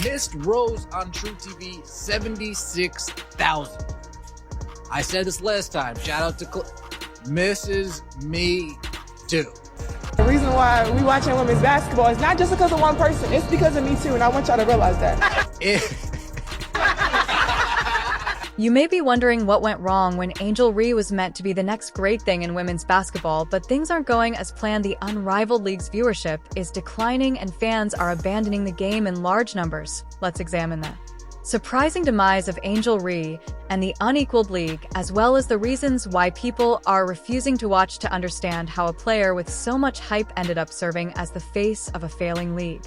Missed rows on True TV, 76,000. I said this last time. Shout out to Misses Me Too. The reason why we watching women's basketball is not just because of one person. It's because of me too, and I want y'all to realize that. You may be wondering what went wrong when Angel Reese was meant to be the next great thing in women's basketball, but things aren't going as planned. The unrivaled league's viewership is declining and fans are abandoning the game in large numbers. Let's examine that. Surprising demise of Angel Reese and the unequaled league, as well as the reasons why people are refusing to watch to understand how a player with so much hype ended up serving as the face of a failing league.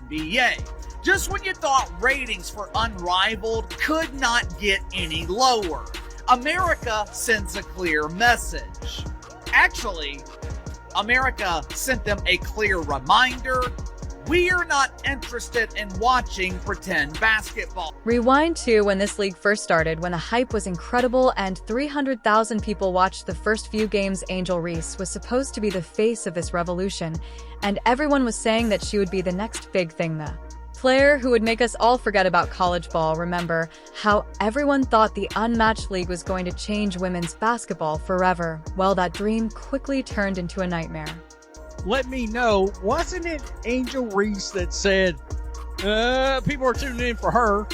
NBA. Just when you thought ratings for Unrivaled could not get any lower, America sends a clear message. Actually, America sent them a clear reminder. We are not interested in watching pretend basketball. Rewind to when this league first started, when the hype was incredible and 300,000 people watched the first few games. Angel Reese was supposed to be the face of this revolution, and everyone was saying that she would be the next big thing, the player who would make us all forget about college ball. Remember how everyone thought the unmatched league was going to change women's basketball forever? Well, that dream quickly turned into a nightmare. Let me know, wasn't it Angel Reese that said, people are tuning in for her?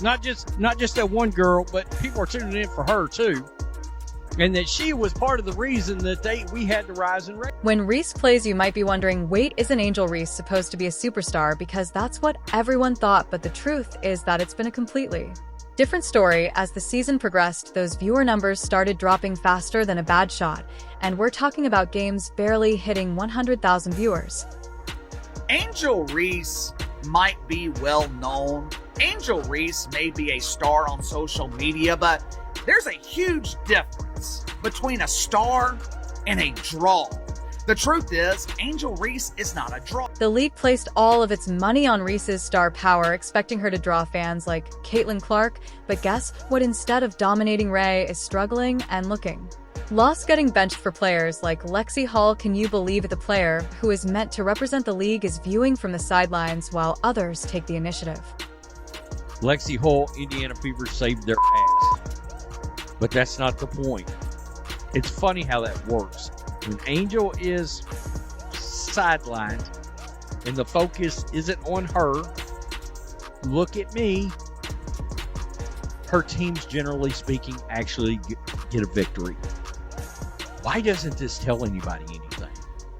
Not just that one girl, but people are tuning in for her too. And that she was part of the reason that we had to rise in ratings. When Reese plays, you might be wondering, wait, isn't Angel Reese supposed to be a superstar? Because that's what everyone thought, but the truth is that it's been a completely different story. As the season progressed, those viewer numbers started dropping faster than a bad shot, and we're talking about games barely hitting 100,000 viewers. Angel Reese might be well known. Angel Reese may be a star on social media, but there's a huge difference between a star and a draw. The truth is, Angel Reese is not a draw. The league placed all of its money on Reese's star power, expecting her to draw fans like Caitlin Clark, but guess what? Instead of dominating, Ray is struggling and looking lost, getting benched for players like Lexi Hall. Can you believe it? The player who is meant to represent the league is viewing from the sidelines while others take the initiative. Lexi Hall, Indiana Fever saved their ass. But that's not the point. It's funny how that works. When Angel is sidelined and the focus isn't on her, look at me, her teams, generally speaking, actually get a victory. Why doesn't this tell anybody anything?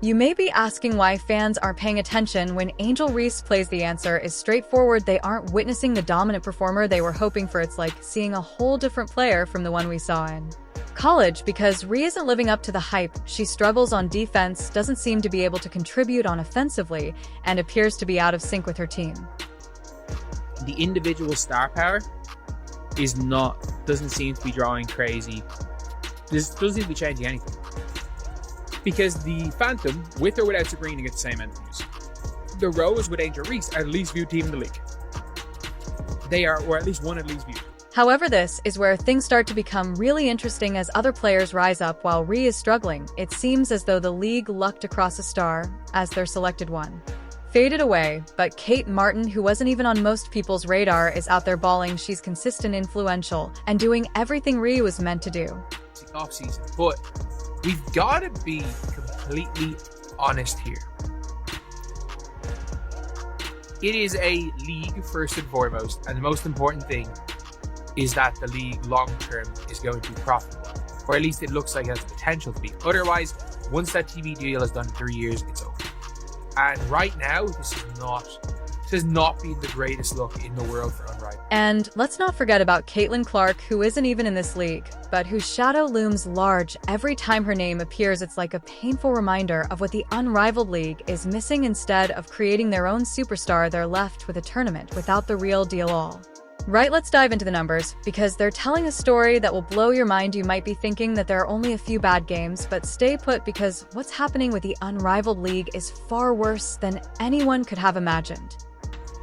You may be asking why fans aren't paying attention when Angel Reese plays. The answer is straightforward. They aren't witnessing the dominant performer they were hoping for. It's like seeing a whole different player from the one we saw in college, because Reese isn't living up to the hype. She struggles on defense, doesn't seem to be able to contribute on offensively, and appears to be out of sync with her team. The individual star power doesn't seem to be drawing crazy. This doesn't seem to be changing anything. Because the Phantom, with or without Sabrina, gets the same amount of views. The Rose with Angel Reese are the least viewed team in the league. They are, or at least one at least viewed. However, this is where things start to become really interesting as other players rise up while Reese is struggling. It seems as though the league lucked across a star as their selected one faded away, but Kate Martin, who wasn't even on most people's radar, is out there balling. She's consistent, influential, and doing everything Reese was meant to do. Off season, but we've got to be completely honest here. It is a league first and foremost, and the most important thing is that the league long term is going to be profitable, or at least it looks like it has the potential to be. Otherwise, once that TV deal is done in 3 years, it's over. And right now, this has not been the greatest look in the world for Unrivaled. And let's not forget about Caitlin Clark, who isn't even in this league, but whose shadow looms large every time her name appears. It's like a painful reminder of what the Unrivaled League is missing. Instead of creating their own superstar, they're left with a tournament without the real deal all. Right, let's dive into the numbers, because they're telling a story that will blow your mind. You might be thinking that there are only a few bad games, but stay put, because what's happening with the Unrivaled League is far worse than anyone could have imagined.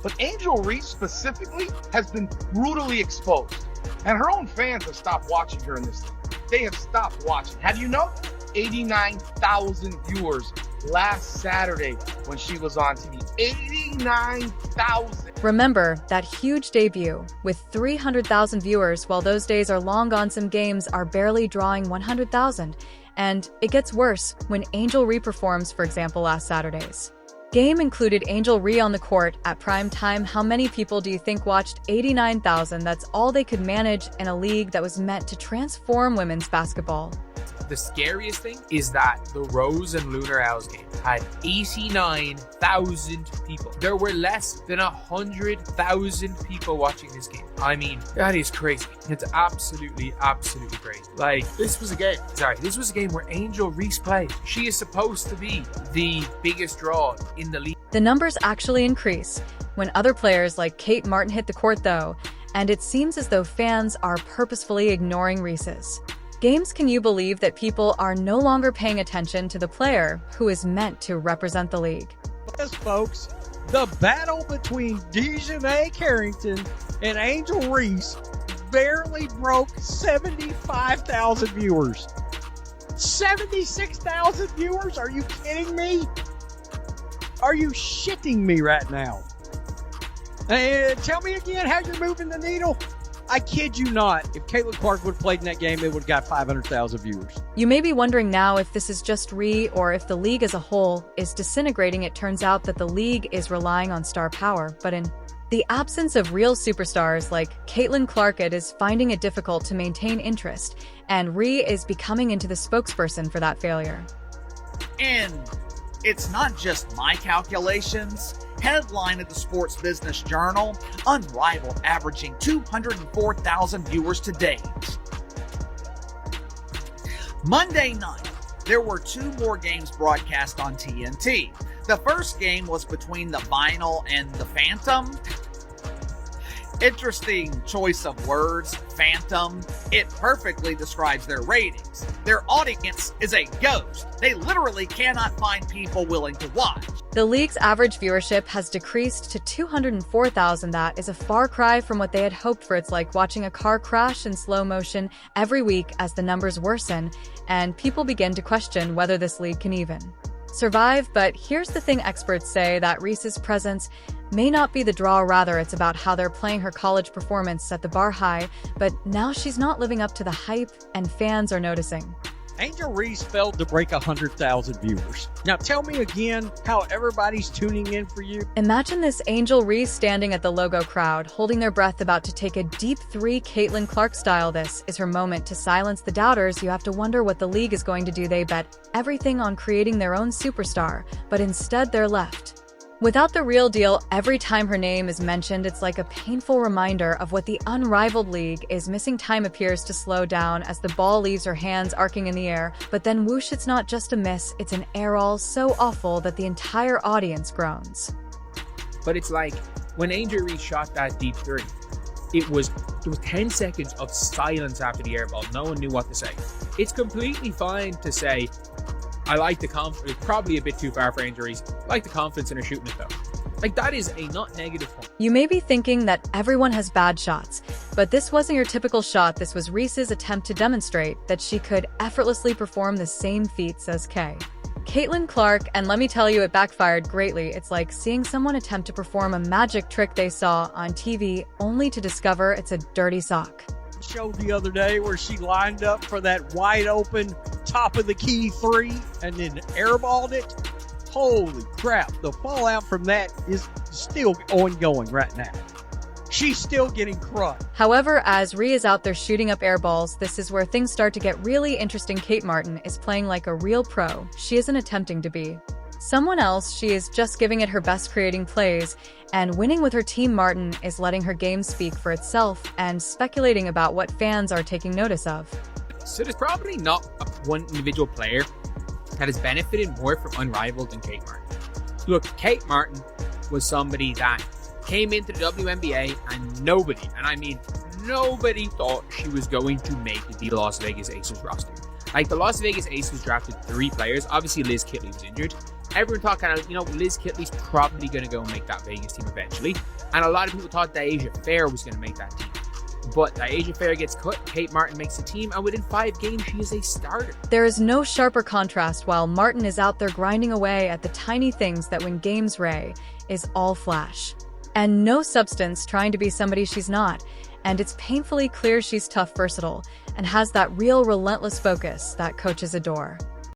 But Angel Reese specifically has been brutally exposed, and her own fans have stopped watching her in this league. They have stopped watching. Have you know? 89,000 viewers last Saturday when she was on TV. 89,000. Remember that huge debut with 300,000 viewers, while those days are long gone. Some games are barely drawing 100,000. And it gets worse when Angel Reese performs, for example, last Saturday's game included Angel Reese on the court at prime time. How many people do you think watched 89,000? That's all they could manage in a league that was meant to transform women's basketball. The scariest thing is that the Rose and Lunar Owls game had 89,000 people. There were less than 100,000 people watching this game. I mean, that is crazy. It's absolutely crazy. Like, this was a game where Angel Reese played. She is supposed to be the biggest draw in the league. The numbers actually increase when other players like Kate Martin hit the court, though, and it seems as though fans are purposefully ignoring Reese's games. Can you believe that people are no longer paying attention to the player who is meant to represent the league? Yes, folks, the battle between Dejanay Carrington and Angel Reese barely broke 75,000 viewers. 76,000 viewers? Are you kidding me? Are you shitting me right now? And tell me again how you're moving the needle. I kid you not. If Caitlin Clark would have played in that game, it would have got 500,000 viewers. You may be wondering now if this is just Ree or if the league as a whole is disintegrating. It turns out that the league is relying on star power, but in the absence of real superstars like Caitlin Clark, it is finding it difficult to maintain interest, and Ree is becoming into the spokesperson for that failure. And it's not just my calculations. Headline of the Sports Business Journal, Unrivaled averaging 204,000 viewers to date. Monday night, there were two more games broadcast on TNT. The first game was between the Vinyl and the Phantom. Interesting choice of words, Phantom. It perfectly describes their ratings. Their audience is a ghost. They literally cannot find people willing to watch. The league's average viewership has decreased to 204,000. That is a far cry from what they had hoped for. It's like watching a car crash in slow motion every week as the numbers worsen, and people begin to question whether this league can even survive. But here's the thing, experts say that Reese's presence may not be the draw, rather it's about how they're playing. Her college performance set the bar high, but now she's not living up to the hype, and fans are noticing. Angel Reese failed to break 100,000 viewers. Now tell me again how everybody's tuning in for you. Imagine this: Angel Reese standing at the logo crowd, holding their breath, about to take a deep three, Caitlin Clark style. This is her moment to silence the doubters. You have to wonder what the league is going to do. They bet everything on creating their own superstar, but instead they're left without the real deal. Every time her name is mentioned, it's like a painful reminder of what the unrivaled league is missing. Time appears to slow down as the ball leaves her hands, arcing in the air, but then whoosh, it's not just a miss, it's an air-all so awful that the entire audience groans. But it's like when Angel Reese shot that deep three, there was 10 seconds of silence after the air ball. No one knew what to say. It's completely fine to say, I like the confidence. It's probably a bit too far for Angel Reese. I like the confidence in her shooting it, though. Like, that is a not negative point. You may be thinking that everyone has bad shots, but this wasn't your typical shot. This was Reese's attempt to demonstrate that she could effortlessly perform the same feats as Caitlin Clark, and let me tell you, it backfired greatly. It's like seeing someone attempt to perform a magic trick they saw on TV only to discover it's a dirty sock. Show the other day where she lined up for that wide open top of the key three and then airballed it. Holy crap, the fallout from that is still ongoing right now. She's still getting crushed. However, as Ree is out there shooting up air balls, this is where things start to get really interesting. Kate Martin is playing like a real pro. She isn't attempting to be someone else. She is just giving it her best, creating plays and winning with her team. Martin is letting her game speak for itself and speculating about what fans are taking notice of. So there's probably not one individual player that has benefited more from Unrivaled than Kate Martin. Look, Kate Martin was somebody that came into the WNBA and nobody, and I mean nobody, thought she was going to make the Las Vegas Aces roster. Like, the Las Vegas Aces drafted 3 players. Obviously, Liz Kitley was injured. Everyone thought kind of, Liz Kitley's probably going to go and make that Vegas team eventually. And a lot of people thought that Asia Fair was going to make that team. But Asia Fair gets cut, Kate Martin makes the team, and within 5 games, she is a starter. There is no sharper contrast while Martin is out there grinding away at the tiny things that win games. Ray is all flash and no substance, trying to be somebody she's not. And it's painfully clear she's tough, versatile, and has that real relentless focus that coaches adore.